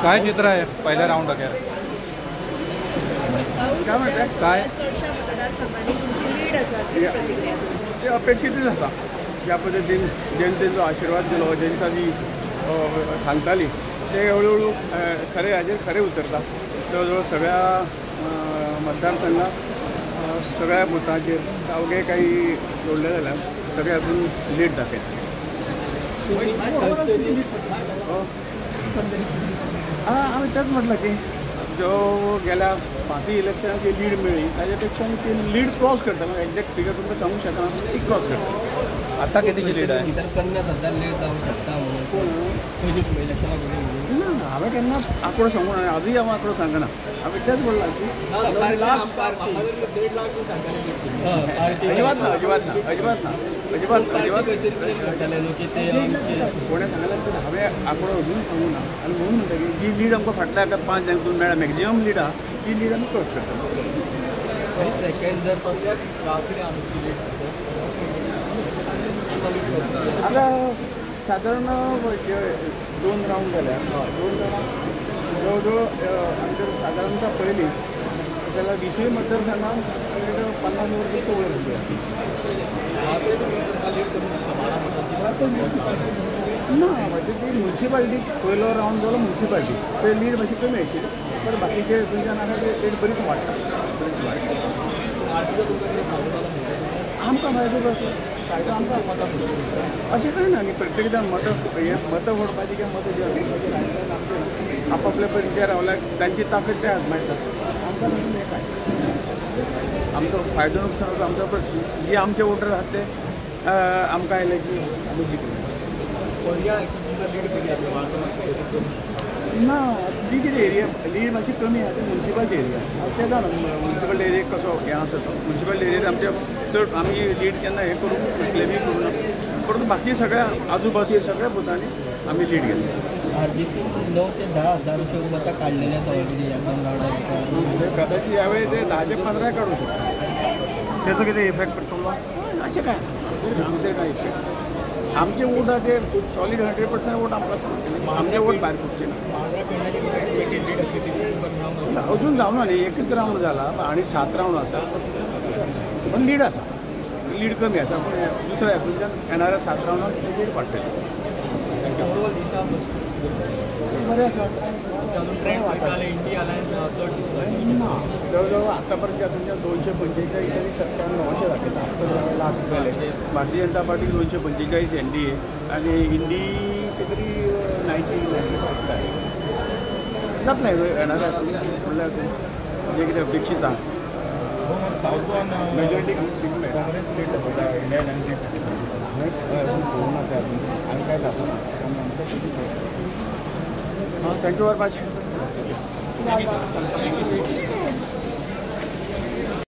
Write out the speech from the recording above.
काय चित्र आहे पहिल्या राऊंड अखेर? काय म्हणताय? काय ते अपेक्षितच आसा. ज्या पद्दतीन जनतेचो आशिर्वाद दिलो, जनता जी सांगताली ते हळूहळू खरे हाजेर खरे उतरता. जवळ सगळ्या मतदारसंघात सगळ्या बुथांचेर अवघे काही जोडले जाल्यार सगळे हातून लीड दाखयता. आम्ही तेच म्हटलं की जो गेल्या 5 इलेक्शनाची लीड मिळली त्याच्यापेक्षा ती लीड क्रॉस करता. मग एक्झॅक्ट फिगर तुमकां सांगू शकना, ती क्रॉस करता. आता कितीची लीड आहे? इतर 50,000 लीड जाऊ शकता म्हणून इलेक्शनाक ना हांवें केन्ना आंकडो सांगू ना, आजूय हांव आंकडो सांगना. हांवें तेच म्हणलां की अजिबात ना अजिबात ना अजिबात ना अजिबात अजिबात कोणें सांगलें की हांवें आंकडो अजून सांगू ना. आनी म्हणून म्हणटा की जी लीड आमकां फाटल्या 5 जांकां मेळ्ळा मॅक्झिमम लीड आहा ती लीड आमी क्रॉस करता. सेकंड जर आता साधारण 2 राऊंड जाल्यार 2 राऊंड जवळ आमच्या साधारणतः पयलीं त्याला 20 मतदारसंघात 50 वर्षांची वयर ना. म्हणजे ती म्युन्सिपालिटी पयलो राऊंड जालो म्युन्सिपालिटी ते लीड मातशी कमी आशिल्ली, पण बाकीचे तुमच्या नाका ते लीड बरीच वाडटा. आमकां फायदो कसो फायदो आमकां अशें कांय ना न्ही. प्रत्येक जाण मतं फोडपाची किंवा मतं दिवपाची आपापल्या परीचे रावल्यार तांची ताकद ते आजमायतात. आमकां तातूंत हें कांय आमचो फायदो नुकसान आमचो प्रश्न. जे आमचे वोटर आहात ते आमकां आयले की आमी जिखले ना. जी कितें एरिया लीड मातशी कमी आहा ते म्युन्सिपालिटी एरिया. ते जाण म्युन्सिपालिटी एरियेक कसो हें आसा तो म्युन्सिपालिटी एरियेत आमचे चड आमी लीड केन्ना हें करूंक क्लेमी करूं ना. परंतु बाकी सगळ्या आजूबाजू सगळ्या बुथांनी आमी लीड घेतली. RGP 9 ते 10,000 अशी मतां काडलेली आसा ऑलरेडी ह्या 2 राऊंडाक. कदाचित यावेळी ते 10 ते 15 काडू शकता. त्याचो कितें इफेक्ट पडटलो अशें काय आमचे काय इफेक्ट. आमचे वोट आहा ते सॉलीड 100% वोट आमकां आमचे वोट भायर पडचे ना. अजून जावं ना न्ही. एकच राऊंड जाला आनी 7 राऊंड आसा पण लीड आसा. लीड कमी आसा पूण दुसऱ्या हातूंतल्यान येणाऱ्या 7 राऊंडाक लीड वाडटली. बरें आसा. जवळ आतां पर्यंत हातूंतल्यान 245 आनी 97 अशें दाखयता लास्ट जाले. भारतीय जनता पार्टी 245 NDA आनी इंडी कितें तरी 90 जातलें येणाऱ्या म्हणल्यार जें कितें अपेक्षीत आहा. मेजॉरिटी काँग्रेस स्टेट दाखयता इंडियन आनी काय जाता. Thank you very much.